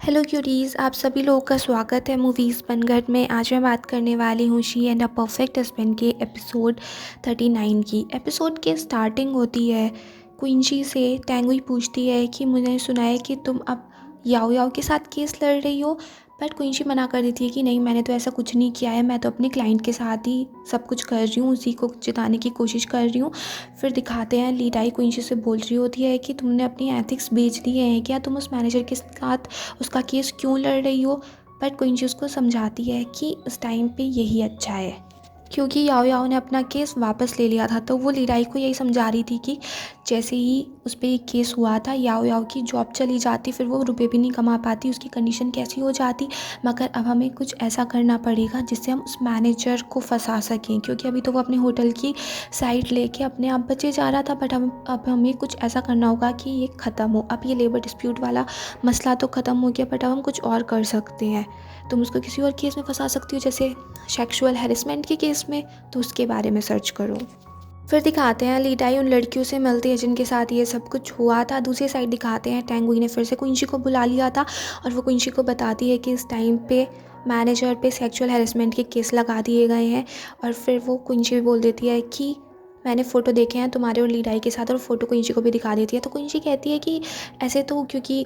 Hello curies, आप सभी लोगों का स्वागत है मूवीज़ बनगढ़ में। आज मैं बात करने वाली हूँ she and a perfect husband के एपिसोड 39 की। एपिसोड के स्टार्टिंग होती है क्विंची से। टेंगुई पूछती है कि मुझे सुना है कि तुम अब याओ याओ के साथ केस लड़ रही हो, बट क्विंची मना कर देती है कि नहीं, मैंने तो ऐसा कुछ नहीं किया है, मैं तो अपने क्लाइंट के साथ ही सब कुछ कर रही हूँ, उसी को जिताने की कोशिश कर रही हूँ। फिर दिखाते हैं ली डाई क्विंची से बोल रही होती है कि तुमने अपनी एथिक्स बेच दिए हैं क्या, तुम उस मैनेजर के साथ उसका केस क्यों लड़ रही हो। बट क्विंची उसको समझाती है कि उस टाइम पे यही अच्छा है, क्योंकि याओ याओ ने अपना केस वापस ले लिया था। तो वो लीराई को यही समझा रही थी कि जैसे ही उस पर एक केस हुआ था, याओ याओ की जॉब चली जाती, फिर वो रुपए भी नहीं कमा पाती, उसकी कंडीशन कैसी हो जाती। मगर अब हमें कुछ ऐसा करना पड़ेगा जिससे हम उस मैनेजर को फंसा सकें, क्योंकि अभी तो वो अपने होटल की साइड लेके अपने आप बचे जा रहा था। बट अब हमें कुछ ऐसा करना होगा कि ये ख़त्म हो। अब ये लेबर डिस्प्यूट वाला मसला तो ख़त्म हो गया, बट अब हम कुछ और कर सकते हैं। तुम उसको किसी और केस में फंसा सकती हो, जैसे सेक्सुअल हैरेसमेंट के केस में, तो उसके बारे में सर्च करो। फिर दिखाते हैं ली डाई उन लड़कियों से मिलती है जिनके साथ ये सब कुछ हुआ था। दूसरी साइड दिखाते हैं टेंगुई ने फिर से क्विंची को बुला लिया था, और वो क्विंची को बताती है कि इस टाइम पे मैनेजर पे सेक्सुअल हैरेसमेंट के केस लगा दिए गए हैं। और फिर वो क्विंची भी बोल देती है कि मैंने फ़ोटो देखे हैं तुम्हारे और ली डाई के साथ, और फ़ोटो क्विंची को भी दिखा देती है। तो क्विंची कहती है कि ऐसे तो क्योंकि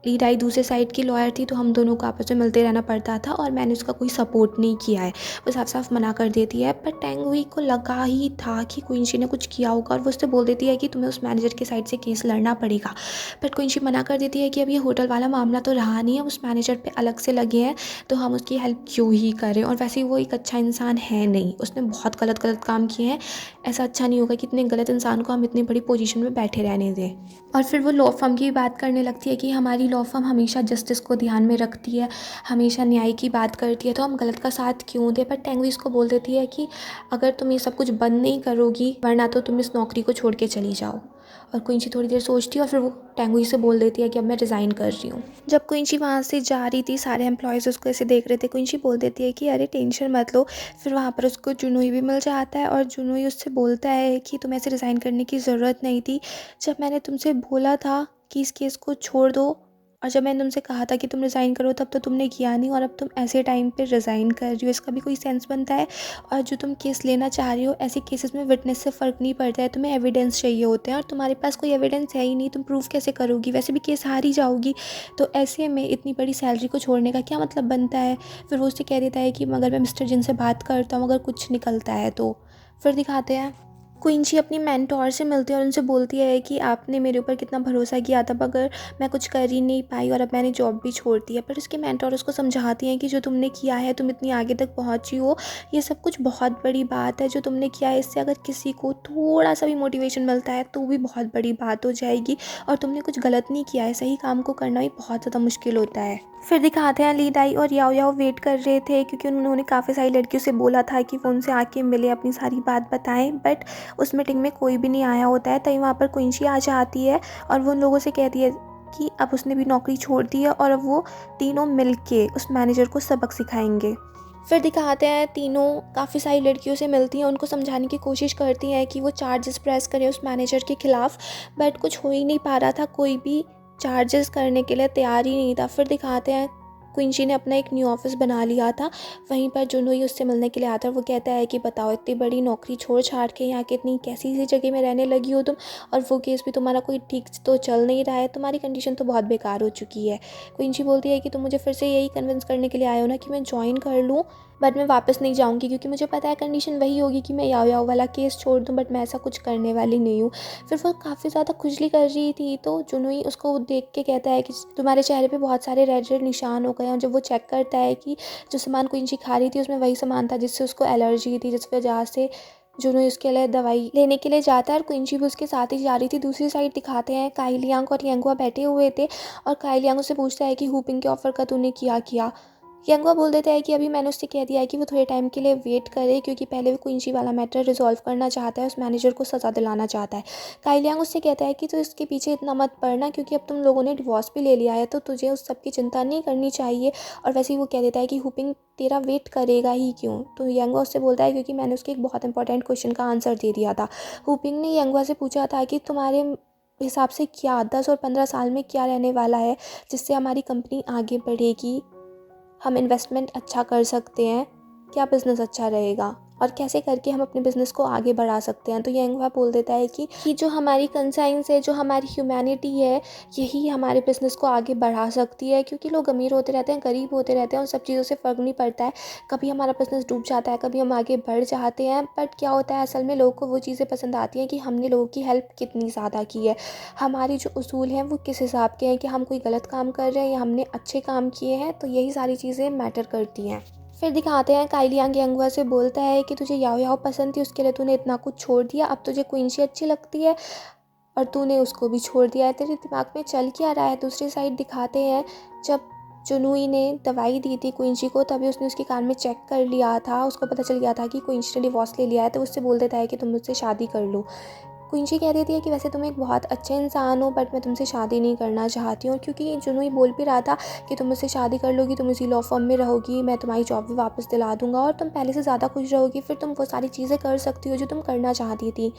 ली डाई दूसरे साइड की लॉयर थी, तो हम दोनों को आपस में मिलते रहना पड़ता था और मैंने उसका कोई सपोर्ट नहीं किया है। वो साफ साफ मना कर देती है। पर टेंगुई को लगा ही था कि क्विंची ने कुछ किया होगा, और वो उससे बोल देती है कि तुम्हें उस मैनेजर के साइड से केस लड़ना पड़ेगा। पर क्विंची मना कर देती है कि अब ये होटल वाला मामला तो रहा नहीं है, उस मैनेजर पे अलग से लगे हैं, तो हम उसकी हेल्प क्यों ही करें। और वैसे ही वो एक अच्छा इंसान है नहीं, उसने बहुत गलत गलत काम किए हैं। ऐसा अच्छा नहीं होगा कि इतने गलत इंसान को हम इतनी बड़ी पोजीशन में बैठे रहने दें। और फिर वो लॉ फर्म की बात करने लगती है कि हमारी लॉ फर्म हमेशा जस्टिस को ध्यान में रखती है, हमेशा न्याय की बात करती है, तो हम गलत का साथ क्यों दें। पर टेंगुई इसको बोल देती है कि अगर तुम ये सब कुछ बंद नहीं करोगी, वरना तो तुम इस नौकरी को छोड़ के चली जाओ। और क्विंची थोड़ी देर सोचती है, और फिर वो टेंगुई से बोल देती है कि अब मैं रिज़ाइन कर रही हूँ। जब क्विंची वहाँ से जा रही थी, सारे एम्प्लॉयज़ उसको ऐसे देख रहे थे। क्विंची बोल देती है कि अरे टेंशन मत लो। फिर वहाँ पर उसको जुनोई भी मिल जाता है, और जुनोई उससे बोलता है कि तुम्हें ऐसे रिज़ाइन करने की ज़रूरत नहीं थी। जब मैंने तुमसे बोला था कि इस केस को छोड़ दो, और जब मैंने तुमसे कहा था कि तुम रिज़ाइन करो, तब तो तुमने किया नहीं, और अब तुम ऐसे टाइम पे रिज़ाइन कर रही हो, इसका भी कोई सेंस बनता है। और जो तुम केस लेना चाह रही हो, ऐसे केसेस में विटनेस से फ़र्क नहीं पड़ता है, तुम्हें एविडेंस चाहिए होते हैं, और तुम्हारे पास कोई एविडेंस है ही नहीं, तुम प्रूफ कैसे करोगी, वैसे भी केस हार ही जाओगी। तो ऐसे में इतनी बड़ी सैलरी को छोड़ने का क्या मतलब बनता है। फिर वो उससे कह देता है कि मगर मैं मिस्टर जिन से बात करता हूँ, अगर कुछ निकलता है तो। फिर दिखाते हैं क्विंची अपनी मेंटोर से मिलती है और उनसे बोलती है कि आपने मेरे ऊपर कितना भरोसा किया था, मगर मैं कुछ कर ही नहीं पाई और अब मैंने जॉब भी छोड़ दी है। पर उसके मेंटोर उसको समझाती हैं कि जो तुमने किया है, तुम इतनी आगे तक पहुंची हो, ये सब कुछ बहुत बड़ी बात है जो तुमने किया है। इससे अगर किसी को थोड़ा सा भी मोटिवेशन मिलता है तो भी बहुत बड़ी बात हो जाएगी, और तुमने कुछ गलत नहीं किया है। सही काम को करना भी बहुत ज़्यादा मुश्किल होता है। फिर दिखाते हैं ली डाई और याओ याओ वेट कर रहे थे, क्योंकि उन्होंने काफ़ी सारी लड़कियों से बोला था कि वो उनसे आके मिले, अपनी सारी बात बताएं। बट उस मीटिंग में कोई भी नहीं आया होता है। तभी वहाँ पर क्विंची आ जाती है, और वो उन लोगों से कहती है कि अब उसने भी नौकरी छोड़ दी है, और अब वो तीनों मिलके उस मैनेजर को सबक सिखाएंगे। फिर दिखाते हैं तीनों काफ़ी सारी लड़कियों से मिलती हैं, उनको समझाने की कोशिश करती हैं कि वो चार्जेस प्रेस करें उस मैनेजर के खिलाफ। बट कुछ हो ही नहीं पा रहा था, कोई भी चार्जेस करने के लिए तैयार ही नहीं था। फिर दिखाते हैं क्विंची ने अपना एक न्यू ऑफिस बना लिया था। वहीं पर जुनोई उससे मिलने के लिए आता है। वो कहता है कि बताओ, इतनी बड़ी नौकरी छोड़ छाड़ के यहाँ के इतनी कैसी सी जगह में रहने लगी हो तुम, और वो केस भी तुम्हारा कोई ठीक तो चल नहीं रहा है, तुम्हारी कंडीशन तो बहुत बेकार हो चुकी है। क्विंची बोलती है कि तुम मुझे फिर से यही कन्विंस करने के लिए आए हो ना कि मैं ज्वाइन कर लूँ, बट मैं वापस नहीं जाऊँगी, क्योंकि मुझे पता है कंडीशन वही होगी कि मैं याओ याओ वाला केस छोड़ दूँ। बट मैं ऐसा कुछ करने वाली नहीं हूँ। फिर वो काफ़ी ज़्यादा खुजली कर रही थी, तो जुनोई उसको देख के कहता है कि तुम्हारे चेहरे पे बहुत सारे रेड रेड निशान हो गए हैं। और जब वो चेक करता है कि जो सामान क्विंची खा रही थी उसमें वही सामान था जिससे उसको एलर्जी थी, जिस वजह से जुनोई उसके लिए दवाई लेने के लिए जाता है, और क्विंची भी उसके साथ ही जा रही थी। दूसरी साइड दिखाते हैं काई लियांग और यांगुआ बैठे हुए थे, और काई लियांग उससे पूछता है कि हुपिंग के ऑफर का तूने किया किया। यांगुआ बोल देता है कि अभी मैंने उससे कह दिया है कि वो थोड़े टाइम के लिए वेट करे, क्योंकि पहले वो क्विंची वाला मैटर रिजॉल्व करना चाहता है, उस मैनेजर को सज़ा दिलाना चाहता है। काई लियांग उससे कहता है कि तो इसके पीछे इतना मत पड़ना, क्योंकि अब तुम लोगों ने डिवोर्स भी ले लिया है, तो तुझे उस सब की चिंता नहीं करनी चाहिए। और वैसे ही वो कह देता है कि हुपिंग तेरा वेट करेगा ही क्यों। तो यांगुआ उससे बोलता है क्योंकि मैंने उसके एक बहुत इंपॉर्टेंट क्वेश्चन का आंसर दे दिया था। हुपिंग ने यांगुआ से पूछा था कि तुम्हारे हिसाब से क्या 10 और 15 साल में क्या रहने वाला है जिससे हमारी कंपनी आगे बढ़ेगी, हम इन्वेस्टमेंट अच्छा कर सकते हैं, क्या बिज़नेस अच्छा रहेगा और कैसे करके हम अपने बिज़नेस को आगे बढ़ा सकते हैं। तो यांगवा बोल देता है कि जो हमारी कंसाइंस है, जो हमारी ह्यूमैनिटी है, यही हमारे बिज़नेस को आगे बढ़ा सकती है। क्योंकि लोग अमीर होते रहते हैं, गरीब होते रहते हैं, उन सब चीज़ों से फ़र्क नहीं पड़ता है। कभी हमारा बिज़नेस डूब जाता है, कभी हम आगे बढ़ जाते हैं, बट क्या होता है असल में लोगों को वो चीज़ें पसंद आती हैं कि हमने लोगों की हेल्प कितनी ज़्यादा की है, हमारे जो उसूल हैं वो किस हिसाब के हैं, कि हम कोई गलत काम कर रहे हैं या हमने अच्छे काम किए हैं। तो यही सारी चीज़ें मैटर करती हैं। फिर दिखाते हैं काई लियांग यांगवा से बोलता है कि तुझे याओ याओ पसंद थी, उसके लिए तूने इतना कुछ छोड़ दिया, अब तुझे क्विंची अच्छी लगती है और तूने उसको भी छोड़ दिया है, तेरे दिमाग में चल क्या रहा है। दूसरी साइड दिखाते हैं जब जुनूई ने दवाई दी थी क्विंची को, तभी उसने उसकी कान में चेक कर लिया था, उसको पता चल गया था कि क्विंची ने डिवोर्स ले लिया है। तो उससे बोल देता है कि तुम मुझसे शादी कर लो। क्विंची कह देती है कि वैसे तुम एक बहुत अच्छे इंसान हो, बट मैं तुमसे शादी नहीं करना चाहती हूँ। क्योंकि जुनूई बोल भी रहा था कि तुम मुझसे शादी कर लोगी, तुम इसी लॉ फर्म में रहोगी, मैं तुम्हारी जॉब भी वापस दिला दूंगा और तुम पहले से ज़्यादा खुश रहोगी, फिर तुम वो सारी चीज़ें कर सकती हो जो तुम करना चाहती थी।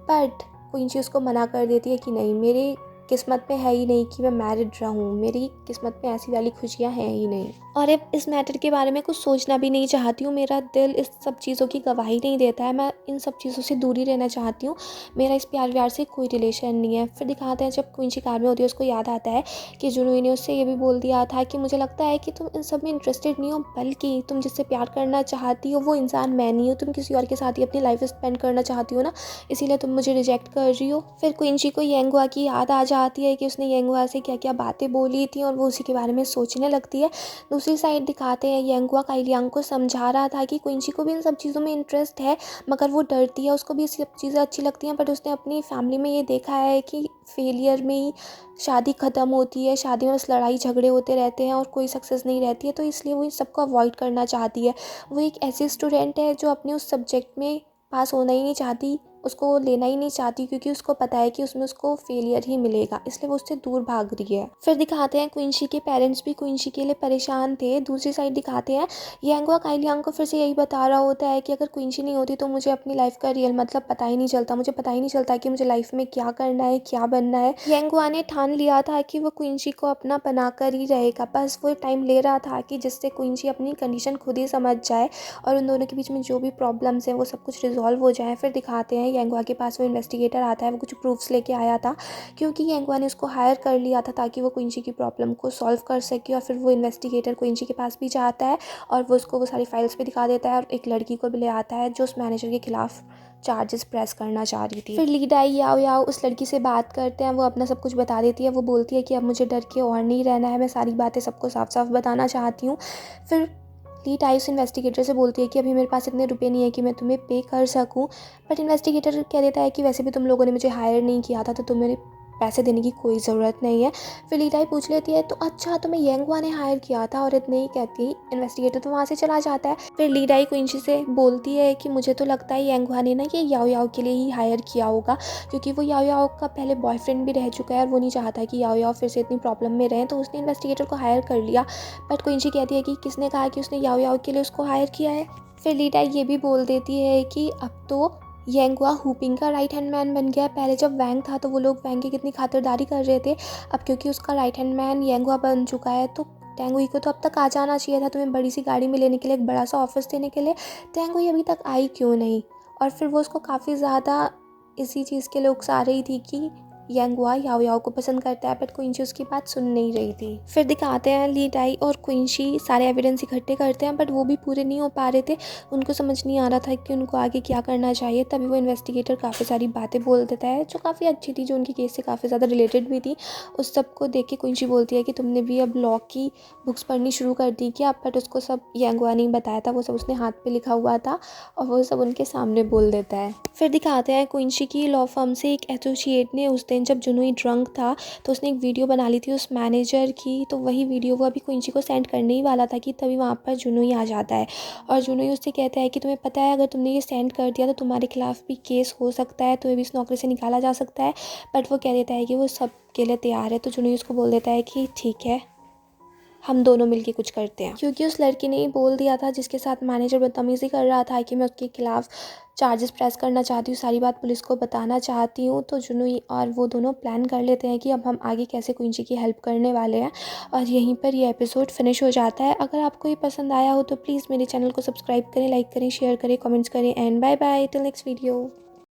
बट क्विंची उसको मना कर देती है कि नहीं, मेरी किस्मत में है ही नहीं कि मैं मैरिड रहूँ, मेरी किस्मत में ऐसी वाली खुशियाँ हैं ही नहीं, और अब इस मैटर के बारे में कुछ सोचना भी नहीं चाहती हूँ। मेरा दिल इस सब चीज़ों की गवाही नहीं देता है, मैं इन सब चीज़ों से दूर ही रहना चाहती हूँ, मेरा इस प्यार व्यार से कोई रिलेशन नहीं है। फिर दिखाते हैं जब क्विंची कार में होती है, उसको याद आता है कि जुनूई ने उससे ये भी बोल दिया था कि मुझे लगता है कि तुम इन सब में इंटरेस्टेड नहीं हो, बल्कि तुम जिससे प्यार करना चाहती हो वो इंसान मैं नहीं हूँ, तुम किसी और के साथ ही अपनी लाइफ स्पेंड करना चाहती हो ना, इसीलिए तुम मुझे रिजेक्ट कर रही हो। फिर क्विंची को यांगवा की याद आ जाती है कि उसने यांगवा से क्या क्या बातें बोली थी और वो उसी के बारे में सोचने लगती है। दूसरी साइड दिखाते हैं यांगवा काई लियांग को समझा रहा था कि क्विंची को भी इन सब चीज़ों में इंटरेस्ट है, मगर वो डरती है, उसको भी ये सब चीज़ें अच्छी लगती हैं, बट उसने अपनी फैमिली में ये देखा है कि फेलियर में ही शादी ख़त्म होती है, शादी में बस लड़ाई झगड़े होते रहते हैं और कोई सक्सेस नहीं रहती है। तो इसलिए वो इन सबको अवॉइड करना चाहती है। वो एक ऐसी स्टूडेंट है जो अपने उस सब्जेक्ट में पास होना ही नहीं चाहती, उसको लेना ही नहीं चाहती, क्योंकि उसको पता है कि उसमें उसको फेलियर ही मिलेगा, इसलिए वो उससे दूर भाग रही है। फिर दिखाते हैं क्विंची के पेरेंट्स भी क्विंची के लिए परेशान थे। दूसरी साइड दिखाते हैं यांगवा काई लियांग को फिर से यही बता रहा होता है कि अगर क्विंची नहीं होती तो मुझे अपनी लाइफ का रियल मतलब पता ही नहीं चलता, मुझे पता ही नहीं चलता कि मुझे लाइफ में क्या करना है, क्या बनना है। यांगवा ने ठान लिया था कि वो क्विंची को अपना बना कर ही रहेगा, बस वो टाइम ले रहा था कि जिससे क्विंची अपनी कंडीशन खुद ही समझ जाए और उन दोनों के बीच में जो भी प्रॉब्लम्स हैं वो सब कुछ रिजॉल्व हो जाए। फिर दिखाते हैं यांगवा के पास वो इन्वेस्टिगेटर आता है, वो कुछ प्रूफ्स लेके आया था, क्योंकि यांगवा ने उसको हायर कर लिया था ताकि वो क्विंची की प्रॉब्लम को सॉल्व कर सके। और फिर वो इन्वेस्टिगेटर क्विंची के पास भी जाता है और वो उसको वो सारी फाइल्स भी दिखा देता है और एक लड़की को भी ले आता है जो उस मैनेजर के खिलाफ चार्जेस प्रेस करना चाह रही थी। फिर लीड आई याओ याओ उस लड़की से बात करते हैं, वो अपना सब कुछ बता देती है। वो बोलती है कि अब मुझे डर के और नहीं रहना है, मैं सारी बातें सबको साफ साफ बताना चाहती हूँ। फिर लीड आई उस इन्वेस्टिगेटर से बोलती है कि अभी मेरे पास इतने रुपए नहीं है कि मैं तुम्हें पे कर सकूं, बट इन्वेस्टिगेटर कह देता है कि वैसे भी तुम लोगों ने मुझे हायर नहीं किया था, तो तुम्हें पैसे देने की कोई ज़रूरत नहीं है। फिर लीड आई पूछ लेती है तो अच्छा तुम्हें यांगवा ने हायर किया था, और इतने ही कहती इन्वेस्टिगेटर तो वहाँ से चला जाता है। फिर लीड आई क्विंची से बोलती है कि मुझे तो लगता है यांगवा ने ना ये याओ याओ के लिए ही हायर किया होगा, क्योंकि वो याओ याओ का पहले बॉयफ्रेंड भी रह चुका है और वो नहीं चाहता कि याओ याओ फिर से इतनी प्रॉब्लम में रहें, तो उसने इन्वेस्टिगेटर को हायर कर लिया। बट क्विंची कहती है कि किसने कहा कि उसने याओ याओ के लिए उसको हायर किया है। फिर लीड आई ये भी बोल देती है कि अब तो यांगवा हुपिंग का राइट हैंड मैन बन गया है। पहले जब वैंग था तो वो लोग वैंग की कितनी खातिरदारी कर रहे थे, अब क्योंकि उसका राइट हैंड मैन यांगवा बन चुका है तो टेंगुई को तो अब तक आ जाना चाहिए था तुम्हें बड़ी सी गाड़ी में लेने के लिए, एक बड़ा सा ऑफिस देने के लिए। टेंगुई अभी तक आई क्यों नहीं? और फिर वो उसको काफ़ी ज़्यादा इसी चीज़ के लिए उकसा रही थी कि यांगवा याओ याओ को पसंद करता है, बट क्विंची उसकी बात सुन नहीं रही थी। फिर दिखाते हैं ली डाई और क्विंची सारे एविडेंस इकट्ठे करते हैं, बट वो भी पूरे नहीं हो पा रहे थे, उनको समझ नहीं आ रहा था कि उनको आगे क्या करना चाहिए। तभी वो इन्वेस्टिगेटर काफ़ी सारी बातें बोल देता है जो काफ़ी अच्छी थी, जो उनके केस से काफ़ी ज़्यादा रिलेटेड भी थी। उस सब को देख के क्विंची बोलती है कि तुमने भी अब लॉ की बुक्स पढ़नी शुरू कर दी क्या? बट उसको सब यांगवा ने बताया था, वो सब उसने हाथ पे लिखा हुआ था और वो सब उनके सामने बोल देता है। फिर दिखाते हैं क्विंची की लॉ फर्म से एक एसोसिएट ने उस दिन जब जुनूई ड्रंक था तो उसने एक वीडियो बना ली थी उस मैनेजर की, तो वही वीडियो वो अभी क्विंची को सेंड करने ही वाला था कि तभी वहाँ पर जुनूई आ जाता है और जुनूई उससे कहता है कि तुम्हें पता है अगर तुमने ये सेंड कर दिया तो तुम्हारे खिलाफ भी केस हो सकता है, तुम्हें भी इस नौकरी से निकाला जा सकता है। बट वो कह देता है कि वो सब के लिए तैयार है, तो जुनूई उसको बोल देता है कि ठीक है। हम दोनों मिलके कुछ करते हैं, क्योंकि उस लड़की ने ही बोल दिया था जिसके साथ मैनेजर बदतमीज़ी कर रहा था कि मैं उसके खिलाफ़ चार्जेस प्रेस करना चाहती हूँ, सारी बात पुलिस को बताना चाहती हूँ। तो जुनू और वो दोनों प्लान कर लेते हैं कि अब हम आगे कैसे क्वींची की हेल्प करने वाले हैं, और यहीं पर ये एपिसोड फिनिश हो जाता है। अगर आपको ये पसंद आया हो तो प्लीज़ मेरे चैनल को सब्सक्राइब करें, लाइक करें, शेयर करें, कमेंट्स करें, and bye bye till next video.